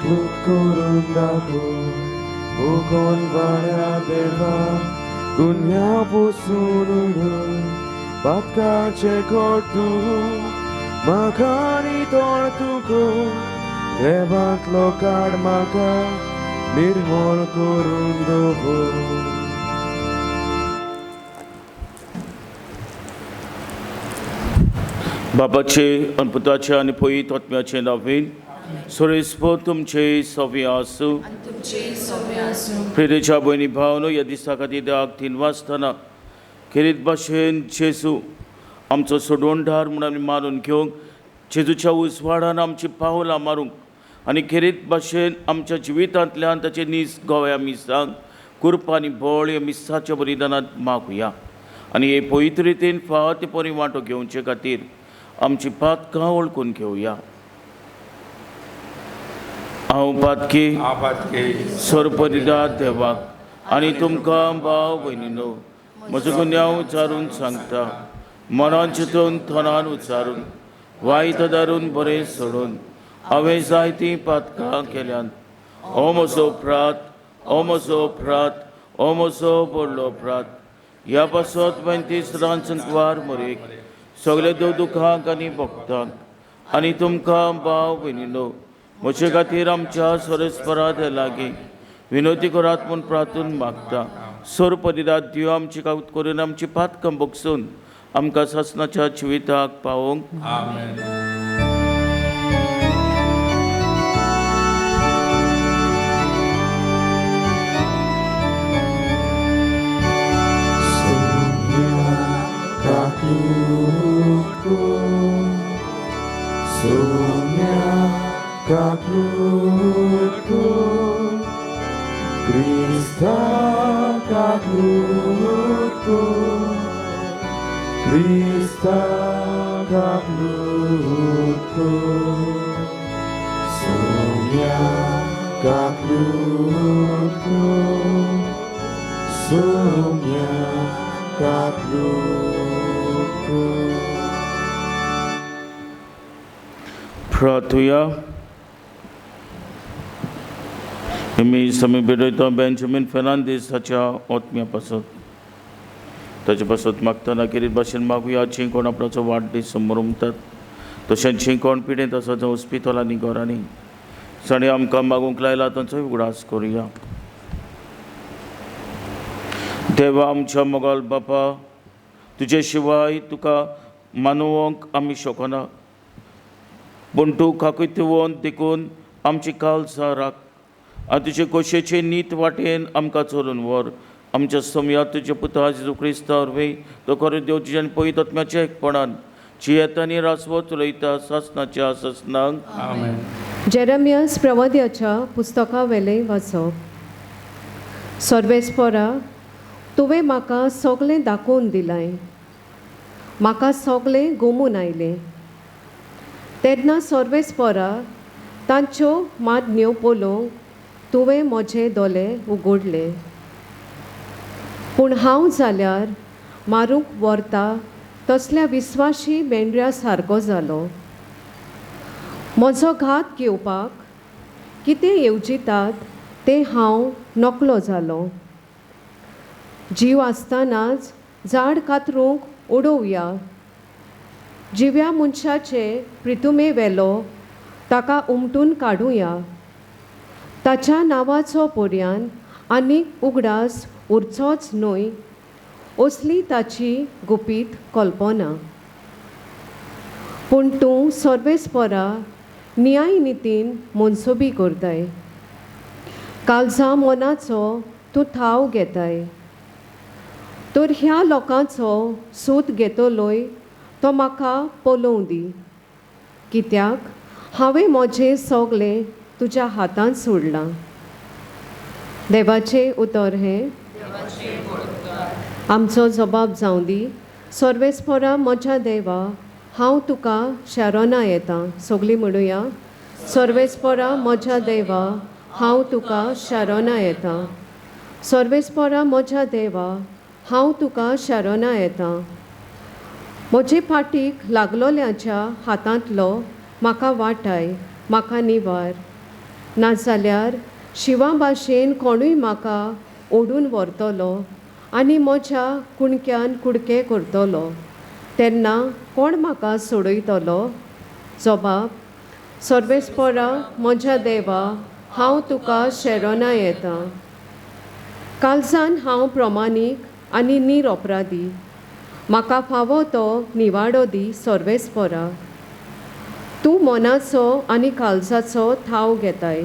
lud korundago ukon varadeva dunya pusununu batka chekortu makani tortuko devat lokad maka निर्मल korundovo. बापाचे आणि पुताचे आणि पवित्र आत्म्याचे नावे सुरेस्पो तुमचे सव्य आसू प्रियेच्या बहिणी भावनो या दिसा खातीर देवाक दिनवासतना खेरीत भाशेन जेजू आमचो सोडवणदार म्हणून आमी मारून घेवंक जेजूच्या उजवाडान आमची पावलां मारूंक आनी खेरीत भाशेन आमच्या जिवितांतल्यान ताचे नीस गोव्या मिसांक कुर्प आनी बोळ ह्या मिसाच्या बलिदानांत मागुया आनी हे पवित्र रितीन फावतेपणी वांटो घेवचे खातीर आमची पातकां वळखून घेवया. हांव पातकी सर्वपरिदार देवाक आनी तुमकां भाव भयणीनो म्हजो गुन्यांव उच्चारून सांगता. मनान चिंतून तोंडान उच्चारून वायट धरून बरें सोडून हांवें जायतीं पातकां केल्यात. ओ म्हजो प्रात, ओ म्हजो प्रात, ओ म्हजो व्हडलो प्रात, ह्या पासत 35 रांचणकुवार मोरेक सगळे दुखांक आनी भोगतांक आनी तुमकां भाव भयणीनो म्हजे खातीर आमच्या सोरेस्परात लागीं विनोदी करात म्हूण प्रार्थून मागता. सर्वपरिदार दिव आमची कावत करून आमची पातकां भोगसून आमकां सासणाच्या जिविताक पावोवंक. आमेन. Sonia kaklutku Krista kaklutku Krista kaklutku Sonia kaklutku Sonia kaklutku. प्रार्थूया. मी समय बेडयता बेंजामिन फेर्नांडीसाच्या आत्म्या पासत ताचे पासत मागतना कितें भाशेन मागुया जी कोण आपणाचो वाडदीस समोर उमतात तशेंच जी कोण पिडेंत आसा जावं हॉस्पिटलांनी घरांनी ताणें आमकां मागूंक लायला तांचोय उगडास करुया. देवा आमच्या मोगाल बापा तुजे शिवाय तुका मानोवंक आमी शकना पूण तूं काकुयत्वोन देखून आमची काळजां राख आनी तुजे खोशेचे नीत वाटेन आमकां चलोवन व्हर. आमच्या समयात तुजे पुता जेजू क्रिस्तावर वे तो खरो देव तुज्या पवित्र आत्म्याच्या एकपणान जियेता आनी रासवत उलयता सासणाच्या ससनांक. आमेन. जेरेमियास प्रवाद्याच्या पुस्तका वेले वाचप. सर्वेस्परा तुवें म्हाका सगळें दाखोवन दिलाय, म्हाका सगळें गमून आयलें. तेन्ना सर्वेस्परा तांच्यो मागण्यो पळोवंक तुवें म्हजे दोळे उगडले. पूण हांव जाल्यार मारूंक व्हरता तसल्या विस्वाशी मेंढऱ्या सारको जालो. म्हजो घात घेवपाक कितें येवजितात तें हांव नकलो जालो. जीव आसतनाच झाड कातरूंक उडोवया. जिव्या मनशाचे प्रितुमे वेलो ताका उमटून काडुया. ताच्या नांवाचो पर्यान आनीक उगडास उरचोच न्हय असली ताची गुपीत कल्पना. पूण तूं सर्वेस्परा न्याय नितीन मनसुबी करताय. काळजा मनाचो तूं थाव घेताय. तर ह्या लोकांचो सूत घेतलोय तो म्हाका पळोवं दी, कित्याक हांवें म्हजें सगळें तुज्या हातांत सोडलां. देवाचें उतर हें. आमचो जबाब जावं दी. सर्वेस्परा म्हज्या देवा हांव तुका शारोना येता. सगळीं म्हणुया. सर्वेस्परा म्हज्या देवा हांव तुका शारोना येता. सर्वेस्परा म्हज्या देवा हांव तुका शारोना येता. म्हजे फाटीक लागलोल्याच्या हातांतलो म्हाका वाटाय, म्हाका निवार. नाजाल्यार शिवा भाशेन कोणूय म्हाका ओडून व्हरतलो आनी म्हज्या कुणक्यान कुडके करतलो तेन्ना कोण म्हाका सोडयतलो? जबाब: सर्वेस्परा म्हज्या देवा, हांव तुका शेरोना येतां. काळजान हांव प्रमाणीक आनी निरअपराधी. म्हाका फावो तो निवाडो दी सर्वेस्परा. तूं मनाचो आनी काळजाचो थाव घेताय.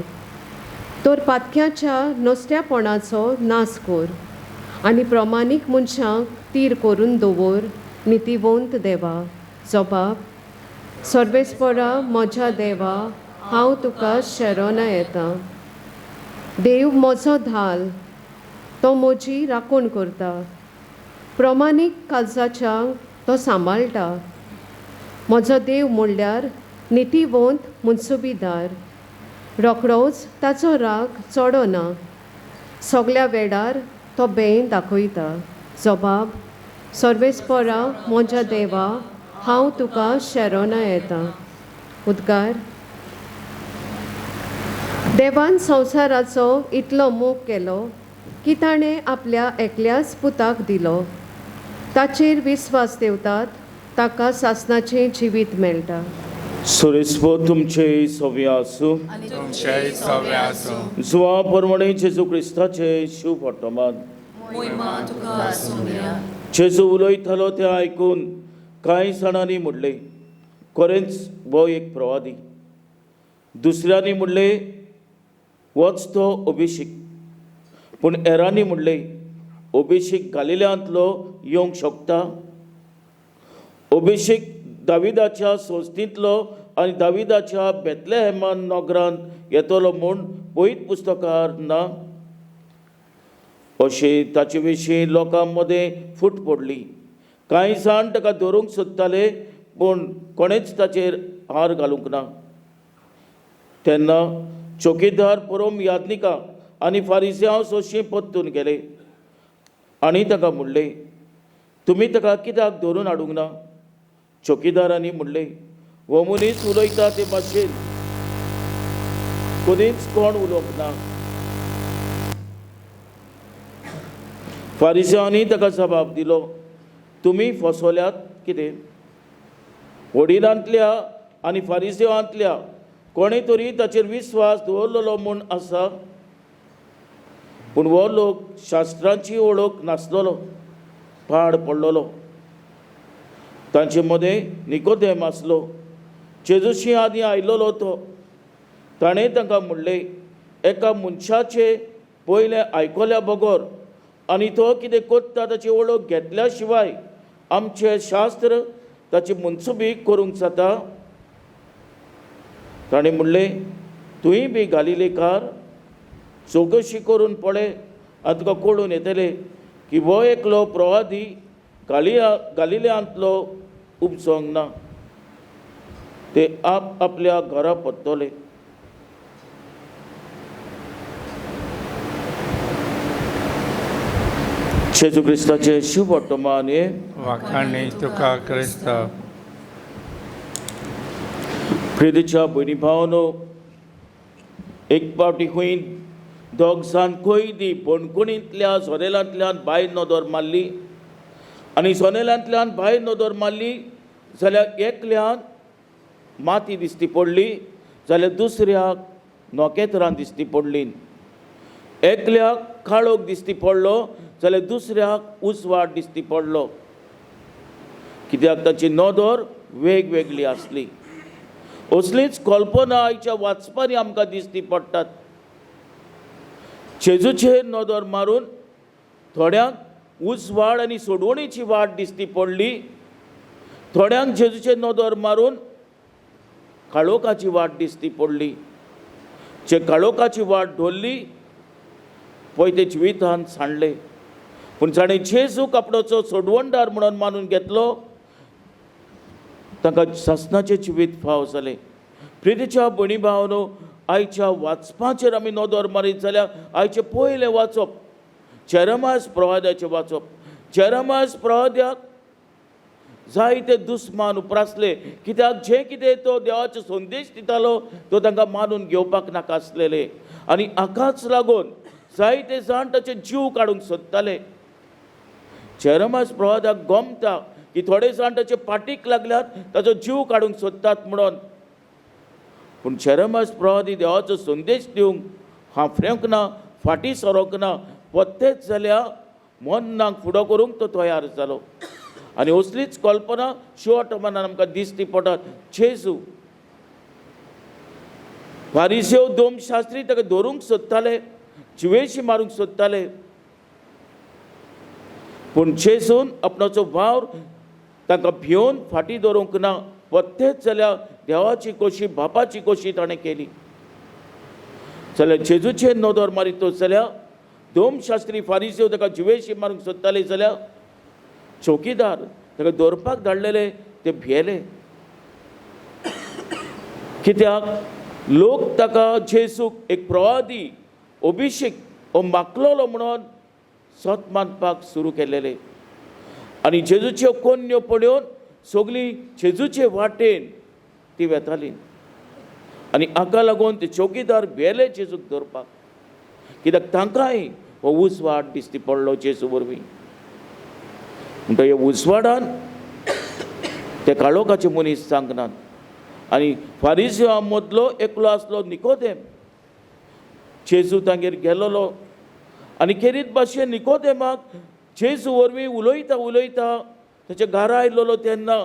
तर पातक्याच्या नोस्त्यापणाचो नास कर आनी प्रमाणीक मनशांक तीर करून दवर, नितिवंत देवा. जबाब: सर्वेस्परा म्हज्या देवा, हांव तुका शेरोना येतां. देव म्हजो धाल, तो म्हजी राखण करता. प्रमाणीक काळजाच्यांक तो सांबाळटा. म्हजो देव म्हणल्यार नितिवंत मनसुबीदार. रोखडोच ताचो राग चडना. सगळ्या वेळार तो भें दाखयता. जबाब: सर्वेस्परा म्हज्या देवा, हांव तुका शेरोना येतां. उद्गार. देवान संवसाराचो इतलो मोग केलो की ताणें आपल्या एकल्याच पुताक दिलो. ताचेर विस्वास देवतात ताका सासणाचें जिवीत मेळटा. सुरेस्पो तुमचे सव्य आसूं. तुमचेय सव्य आसूं. जुवा परमणे जेजू क्रिस्ताचे शिव वर्तमान. मोहिमा तुका आसूं. जेजू उलयतालो तें आयकून कांय जाणांनी म्हणलें, खरेंच हो एक प्रवादी. दुसऱ्यांनी म्हणलें, होच तो अभिषेक. पूण हेरांनी म्हणलें, अभिषेक गालिल्यांतलो येवंक शकता. अभिषेक दाविदाच्या संस्थींतलो आनी दाविदाच्या बेतलेहेमान नगरांत येतलो म्हूण पळयत पुस्तकार ना. अशें ताचे विशीं लोकां मदें फूट पडली. कांय जाण ताका धरूंक सोदताले, पूण कोणेच ताचेर हार घालूंक ना. तेन्ना चौकीदार परम याज्ञिका आनी फारिसांव सोशी परतून गेले आनी ताका म्हणलें, तुमी ताका कित्याक धरून हाडूंक ना? चौकीदारांनी म्हणलें, हो मनीस उलयता ते भाशेन कोणीच कोण उलोवंक ना. फारिसांनी ताका जबाब दिलो, तुमी फसवल्यात कितें? वडिलांतल्या आनी फारिसांवांतल्या कोणें तरी ताचेर विस्वास दवरलेलो म्हूण आसा. पूण हो लोक शास्त्रांची ओळख नासलेलो, पाड पडलेलो. तांचे मदें निकोदेम आसलो, जेजूशी आदीं आयिल्लो तो. ताणें तांकां म्हणलें, एका मनशाचे पयलें आयकल्या बगर आनी तो कितें करता ताची ओळख घेतल्या शिवाय आमचें शास्त्र ताची मनसुबी करूंक जाता? ताणें म्हणलें, तुवें बी गालिलेकार, चवकशी करून पळय आनी तुका कळून येतलें की हो एकलो प्रवादी गालिल्यांतलो उपसोंग ना. ते आपल्या घरा परतले. जेजू क्रिस्ताचे शुभ वर्तमान हे वाखाणी तुका क्रिस्ता. प्रिदेच्या भयणी भावनो, एक पावटी खंय दोग जाण कोयदी बणकुणींतल्या सोनेलांतल्यान भायर नदर मारली आनी सोनेलांतल्यान भायर नदर मारली जाल्यार एकल्यान माती दिसती पडली जाल्यार दुसऱ्याक नोकेतरां दिसती पडली. एकल्याक काळोख दिसती पडलो जाल्यार दुसऱ्याक उजवाड दिसती पडलो. कित्याक ताची नदर वेगवेगळी आसली. असलीच कल्पना आयच्या वाचपारी आमकां दिसती पडटात. जेजूचेर नदर मारून थोड्यांक उजवाड आनी सोडवणेची वाट दिसती पडली. थोड्यांक जेजूचेर नदर मारून काळोखाची वाट दिसती पडली. जे काळोखाची वाट धरली पळय ते जिवितांत सांडले. पूण जाणें जेजूक आपणाचो सोडवणदार म्हणून मानून घेतलो तांकां सासणाचें जिवीत फाव जालें. प्रिदेच्या भयणी भावनो, आयच्या वाचपाचेर आमी नदर मारीत जाल्यार आयचें पयलें वाचप जेरेमायास प्रवाद्याचें वाचप. जेरेमायास प्रवाद्याक जायते दुस्मान उप्रासले, कित्याक जे कितें तो देवाचो संदेश दितालो तो तांकां मानून घेवपाक नाका आसलेले. आनी हाकाच लागून जायते जाण ताचे जीव काडूंक सोदताले. जेरेमास प्रवादाक गोमता की थोडे जाण ताचे पाटीक लागल्यात, ताचो जीव काडूंक सोदतात म्हणून. पूण जेरेमास प्रवादी देवाचो संदेश दिवंक हांफरेंक ना, फाटीं सरोंक ना, पत्तेच जाल्या मन्नाक फुडो करूंक तो तयार जालो. आनी असलीच कल्पना शॉर्ट मनान आमकां दिसती पडटात. जेजू फारिसेव दोम शास्त्री ताका धरूंक सोदताले, जिवेशी मारूंक सोदताले. पूण जेजून आपणाचो वावर तांकां भिवन फाटीं दवरूंक ना. पत्तेच जाल्यार देवाची कोशी, बापाची कोशी ताणें केली. जाल्यार जेजूचेर नदर मारीत जाल्यार दोम शास्त्री फारिसेव ताका जिवेशी मारूंक सोदताले जाल्यार चौकीदार ताका दवरपाक धाडलेले ते भियेले. कित्याक लोक ताका जेजूक एक प्रवादी, अभिषेक हो मागलोलो म्हणून सत मानपाक सुरू केलेले. आनी जेजूच्यो कोन्यो पळोवन सगळीं जेजूचे वाटेन ती वेताली. आनी हाका लागून ते चौकीदार भियेले जेजूक धरपाक, कित्याक तांकांय हो उसवाड दिसती पडलो जेजू वरवीं. म्हणटा ह्या उसवाडान ते काळोखाचे मनीस सांगनात. आनी फारिसेवा मदलो एकलो आसलो निकोदेम, जेजू तांगेर गेलोलो आनी खेरीत भाशेन निकोदेमाक जेजू वरवीं उलयता ताच्या घरा आयलोलो तेन्ना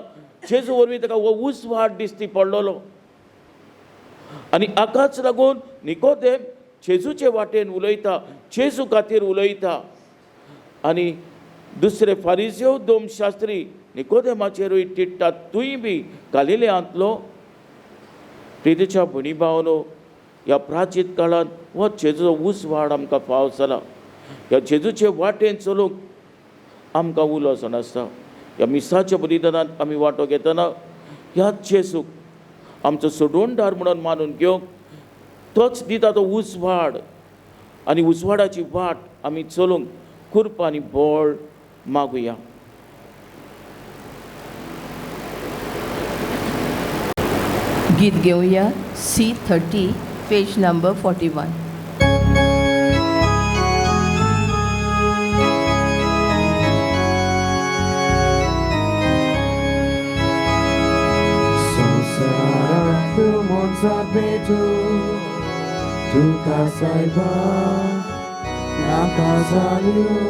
जेजू वरवीं ताका हो उसवाड दिसती पडलोलो. आनी हाकाच लागून निकोदेम जेजूचे वाटेन उलयता, जेजू खातीर उलयता. आनी दुसरे फारिसेव दोम शास्त्री निकोदेमाचेरूय तिडटात, तूंय बी गालिलेयांतलो. प्रितीच्या भणी भावनो, ह्या प्राचीत काळांत हो जेजूचो उसवाड आमकां फाव जाला. ह्या जेजूचे वाटेन चलूंक आमकां उलोसण आसता. ह्या मिसाच्या बलिदानांत आमी वांटो घेतना ह्याच जेजूक आमचो सोडवणदार म्हणून मानून घेवंक तोच दिता तो उसवाड. आनी उसवाडाची वाट आमी चलूंक कृपा आनी बळ मागुया. गीत घेऊया C30 पेज नंबर 41. संसारात मोनचा भेटू तुका सायबा नाका जाल्यो.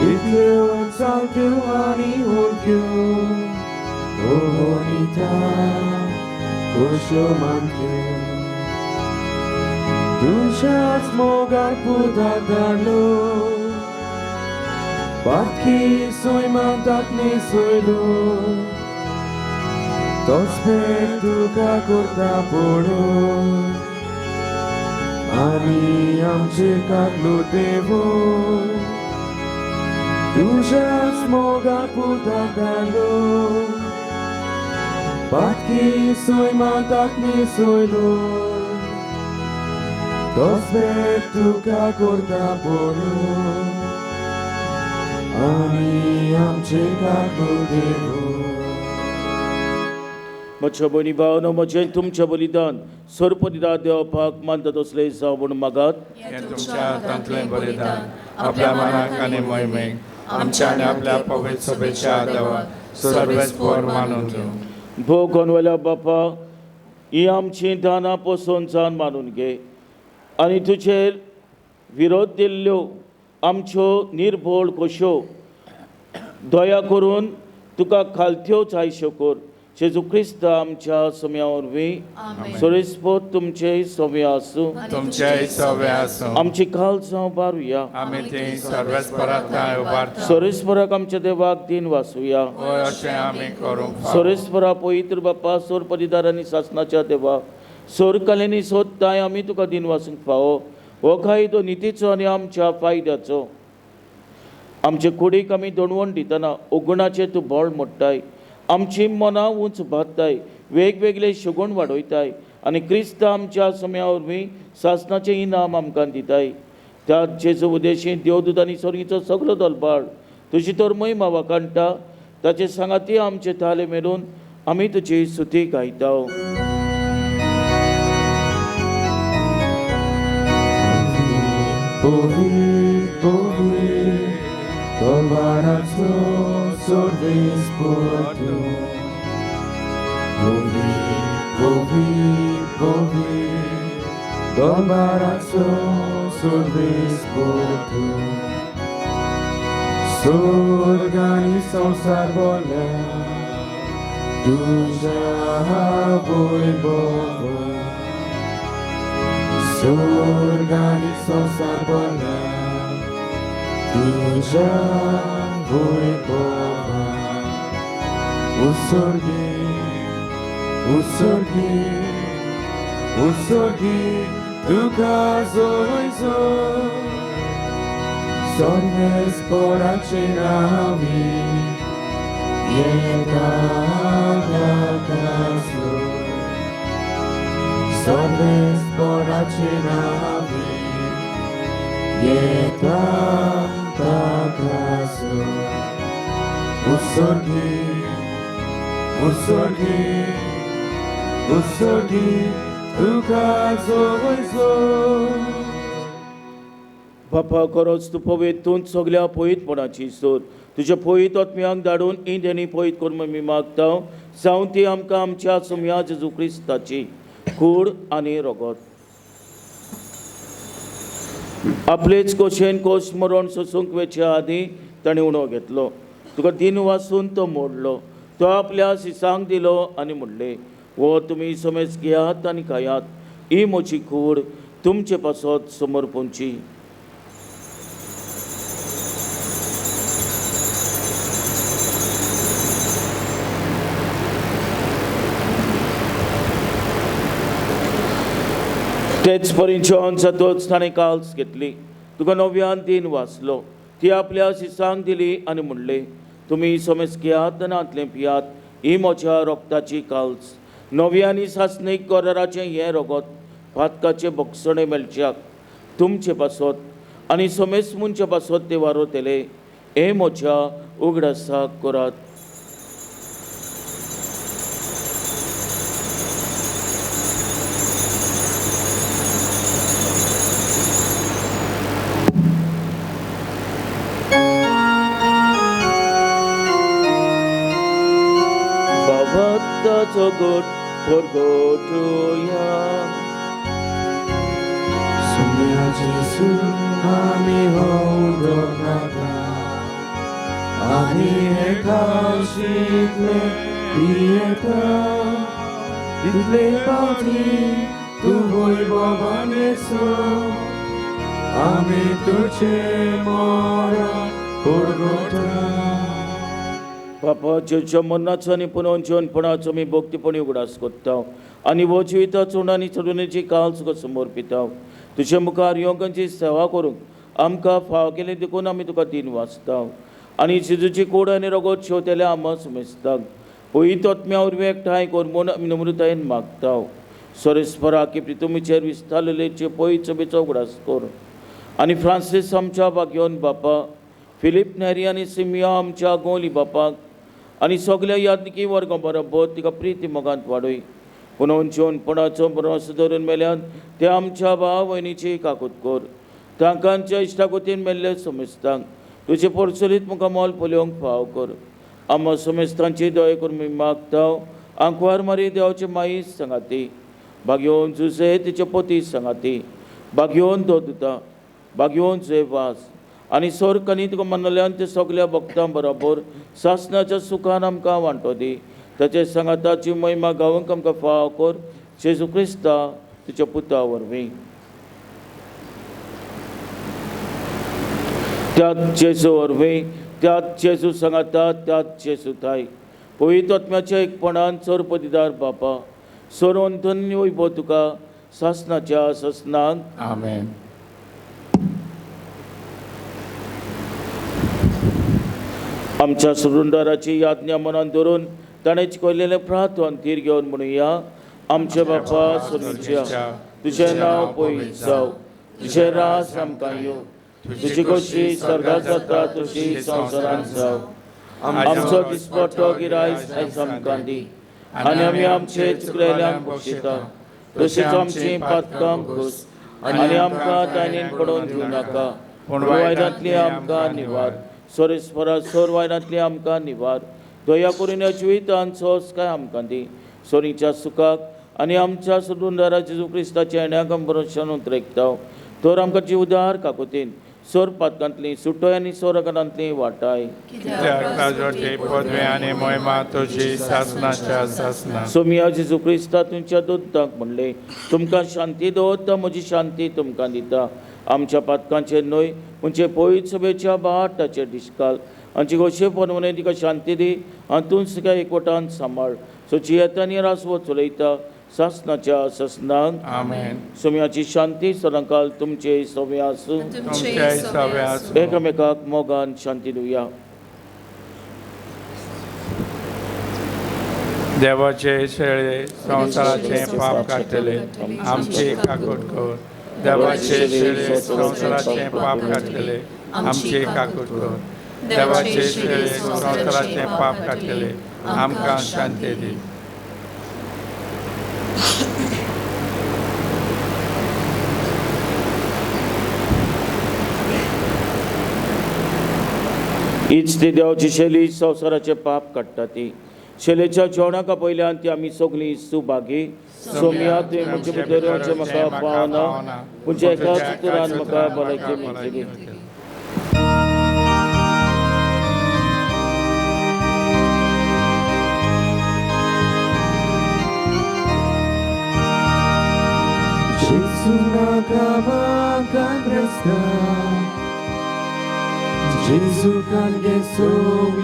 इतल्यो चालत्यो आनी वळख्यो ओनिता कश्यो मानत्यो. तुज्याच मोगार पुताक धाडलो, पातकी सैमांताक न्हेसयलो. तोच भेट तुका करता पळोवन आनी आमचे कागलो देवो. तुज्याच मोगार पुताक धाडलो, पातकी सैमांताक न्हेसयलो. तोच भेट तुका करता पळोवन आनी आमचे कागलो देवो. म्हज्या भयणी भावनो, म्हजें तुमचें बलिदान सर्पनिदा देवपाक मानतात असलें जावं म्हूण मागात. हें तुमच्या हातांतलें बलिदान आपल्या मनाक आनी मोहिमेक आमच्या आनी आपल्या पवित्र सभेच्या देवाक सर्वेस्पर मानून घेवं. भोव कोनवेल्या बापा, ही आमची दानां पसून जावन मानून घे आनी तुजेर विरोध दिल्ल्यो आमच्यो निर्भोळ कोश्यो दया करून तुका खालत्यो जायश्यो कर. जेजू क्रिस्त आमच्या सोम्या वरवीं सोरेस्पोत तुमचे सोम्या आसूं, तुमचे सवे आसूं. आमची काल जावं बारुया. आमी ती सर्वेस्परांतल्यान उबारता. सोरेस्पराक आमच्या देवाक दिन वासुया. हय अशें आमी करूंक फाव. सोरेस्परा पवित्र बापा, सोर परिदार आनी शासनाच्या देवा, सोर कलेनी सोदताय आमी तुका दिन वासूंक फावो. हो कायदो नितीचो आनी आमच्या फायद्याचो. आमचे कुडीक आमी दणवण दितना ओगुणाचेर तूं बोळ मोडटाय. आमची मनां उंच बांदताय, वेगवेगळे शगूण वाडयताय आनी क्रिस्त आमच्या सोम्या वरवीं शासनाचें इनाम आमकां दिताय. त्या जेजू उदेशी देवदूत आनी स्वर्गीचो सगळो दलबाळ तुजी तर महिमा वाकाणटा. ताचे सांगाती आमचे थाले मेळून आमी तुजी स्तुती गायता. Powi, powi, Dolbarazo, sordes por tu. Powi, powi, powi, Dolbarazo, sordes por tu. Sorgani संसार बोला, तुझ्या वैभव. Sorgani संसार बोला, तुझ्या वैभव. उसर्गी, उसर्गी, उसर्गी, तुका जोयजो. Sonnes poracie nami, jednakazu. Sonnes poracie nami, jednakazu. Usorgi, usorgi, usorgi, tukazo wojzo. बापा खरोच तूं पवित तूं सगळ्या पवितपणाची सोद तुज्या पवित आत्म्याक धाडून इंद्यानी पवित करून आमी मागता. जावं ती आमकां आमच्या सुम्या जेजू क्रिस्ताची कूड आनी रगत आपलेच कोशेन कोश मरण सोसूंक वेच्या आदीं ताणें उणो घेतलो. तुका दिन वाचून तो मोडलो. तो आपल्या शिसांक दिलो आनी म्हणलें, वो तुमी समेज घेयात आनी खायात. ही म्हजी कूड तुमचे पासत समोर पोंची. तेच परिंच्यान जातोच ताणें काल्स घेतली. तुका नव्यान दिन वाचलो. ती आपल्या शिसांक दिली आनी म्हणलें, तुमी समेज घेयात आनी हातलें पियात. ही म्हज्या रोगताची काल्स. नव्यानी सासणीक गोराराचें हें रगत फातकाचे भक्षणे मेळच्याक तुमचे पासत आनी समेज मुनचे पासत ते वारोतेले. हे म्हज्या उगडासाक करात. So good for go to ya. Sumya Jesu, ami houdonata, ami ekashikle pieta, ditle pati tu hoy babaneso, ami tuche mora porgota. बापा जेच्या मरणाचो आनी पुनर्जीवनपणाचो मी भक्तीपणी उगडास करता आनी हो जिविता चोड आनी चडुणेची काल तुका समोर पिता. तुजे मुखार योगांची सेवा करूंक आमकां फाव केलें देखून आमी तुका दिन वाचता आनी जेजूची कूड आनी रगत शेवतेले आमा सुमेजता. पयत आत्म्या उर्वे एकठांय कर म्हूण आमी नम्रतायेन मागता. सरेस्परा की प्रितुमीचेर विस्तारलेचे पयत सभेचो उगडास कर आनी फ्रांसीस आमच्या भाग्योन बापा, फिलीप नेरी आनी सिमिया आमच्या गोली बापाक आनी सगल्या यादनिकी वर्गां बरोबर तिका प्रिती मोगांत वाडय. पुनर्जीवनपणाचो भरोसो धरून मेल्यान ते आमच्या भाव भयणीची काकूत कर. तांकांच्या इश्टागतीन मेल्ले समेस्तांक तुजे परचुरीत मुखार मोल पोलोवंक फाव कर. आम्हा समेस्तांची दया करून मी मागता. आंकवार मारी देवाचे माई सांगाती, भाग्योन जुसे तिचे पती सांगाती, भाग्योन दोदुता, भाग्योन जेवास आनी सोरकांनी तुका मनल्यान ते सगल्या भक्तां बरोबर सासणाच्या सुखान आमकां वांटो दी. ताचे सांगाताची महिमा गावंक आमकां फाव कर. जेजू क्रिस्ता तुज्या पुता वरवीं. त्यात जेजू वरवीं, त्यात जेजू सांगाता, त्यात जेजू थाय. पवित्र आत्म्याच्या एकपणान चोर पदीदार बापा, सोरोन धन्य वैभव तुका सासणाच्या ससनाक. आमेन. आमच्या सुरुंदाराची याज्ञा मनान धरून ताणें शिकयलेलें प्रार्थन तीर घेवन म्हणुया. आमचे बापा स्वर्गीच्या, तुजें नांव पवित्र जावं, तुजें राज आमकां येवं, तुजी कशी स्वर्गांत जाता तशी संवसारांत जावं. आमचो दिसपट्टो गिरायस आयज आमकां दी आनी आमी आमचे चुकलेल्यांक बक्षिता तशीच आमची पातकां घुस आनी आमकां दायनीन पडोवन दिवं नाका पूण वायदांतली आमकां निवार सोरेस्परा सोर वायदांतली आमकां निवार दया करून जिवितान सोस काय आमकां दी सोरीच्या सुखाक आनी आमच्या सुदुंदरा जेजू क्रिस्ताच्या येण्याक भरोशान उतरेकता तर आमकां जीवदार काकुतीन सोर पातकांतली सुटोय आनी सोरकांतली वाटाय राजवटी पदवी आनी मोहिमा तुजी सासनाच्या सासना सोमिया जेजू क्रिस्ता तुमच्या दोताक म्हणले तुमकां शांती दवरता म्हजी शांती तुमकां दिता आमच्या पातकांचे न्हय म्हणजे पवित्र सभेच्या बाटाचेर दिसकाल आमची गोशे परमने तिका शांती दी आनी तूं सगळ्या एकवटान सांबाळ सोची येता आनी रासवो चलयता सासनाच्या ससनाक आमेन सोम्याची शांती सदांकाल तुमचे सोमे आसूं तुमच्या सव्यास एकामेकाक मोगान शांती दिवया देवाचे शेळे संवसाराचे पाप काडटले आमची काकूट कर देवाचे शेळे संवसाराचे पाप काडटले आमची काकूट कर देवाचे शेळे संवसाराचे पाप काडटले आमकां शांती दी हीच ती देवाची शेली संवसाराचे पाप काडटा ती शेलेच्या जेवणाका पयल्यान ती आमी सगळीं सुभागी सोम्या तुवें म्हजे भितर येवचें म्हाका पावना पूण एका सुतरान म्हाका भलायकी मेळटली Gesù naga maga presta Gesù kan Gesù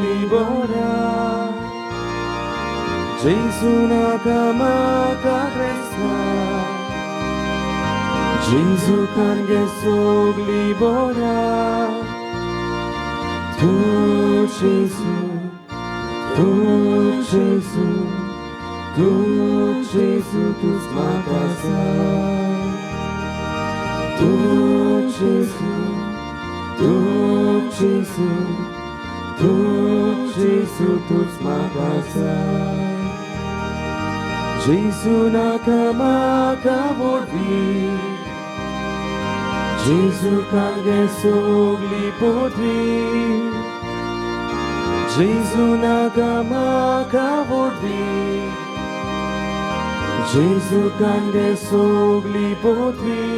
libera Gesù naga maga presta Gesù kan Gesù libera Tu Gesù Tu Gesù Tu Gesù tu smakasai Tu Gesù Tu Gesù Tu Gesù tu smakasai Gesù nakamaka vorbi Gesù kangesu glipotri Gesù nakamaka vorbi Gesù kangesu glipotri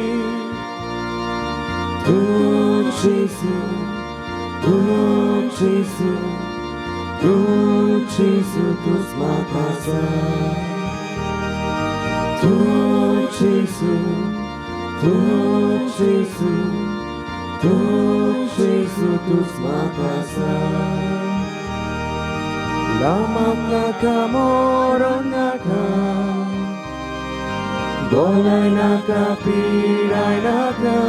Tu Gesù Tu Gesù Tu Gesù tu smakasai Tu Gesù Tu Gesù Tu Gesù tu smakasai Lamak nakamoron naka Bolay naka piray naka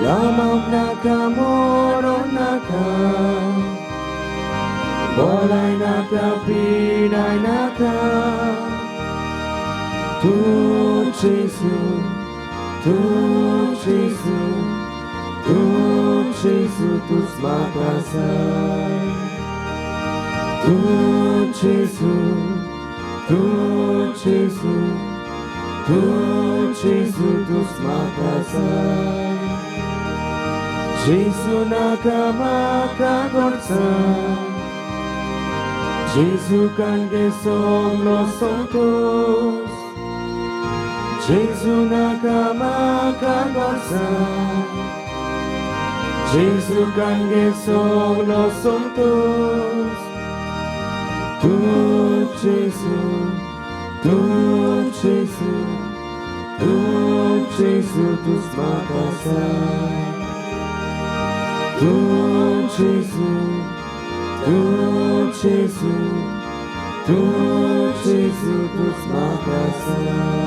Lamak nakamoron naka Bolay naka piray naka Tu Gesù Tu Gesù Tu Gesù tu smakasai Tu Gesù Tu Gesù Tu Gesù tu smakasai Gesù nakamaka gorsa Gesù kan gesong los santos Gesù nakamaka gorsa Gesù kan gesong los santos Tu Gesù Tu Gesù Tu Gesù tu smakasai Tu Gesù Tu Gesù Tu Gesù tu smakasai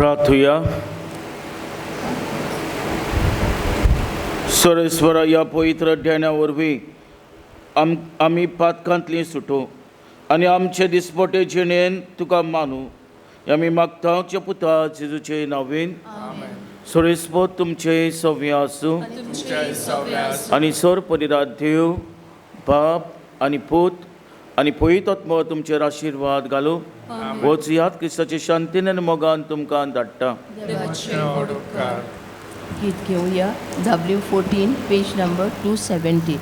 प्रार्थूया. सर्वेस्वरा, ह्या पवित्र ध्याना वरवीं आमी पातकांतलीं सुटो आनी आमचे दिसपटे जिणेन तुका मानू. आमी मागता तुज्या पुता जेजूचे नांवेन. सर्वेस्पर तुमचे सव्य आसूं आनी सर परिरात देव बाप आनी पूत आनी पवित्र आत्मा तुमचेर आशिर्वाद घालूं. वचयात क्रिस्ताचे शांतीन आनी मोगान तुमकां धाडटा. गीत घेऊया. W14 page number 270.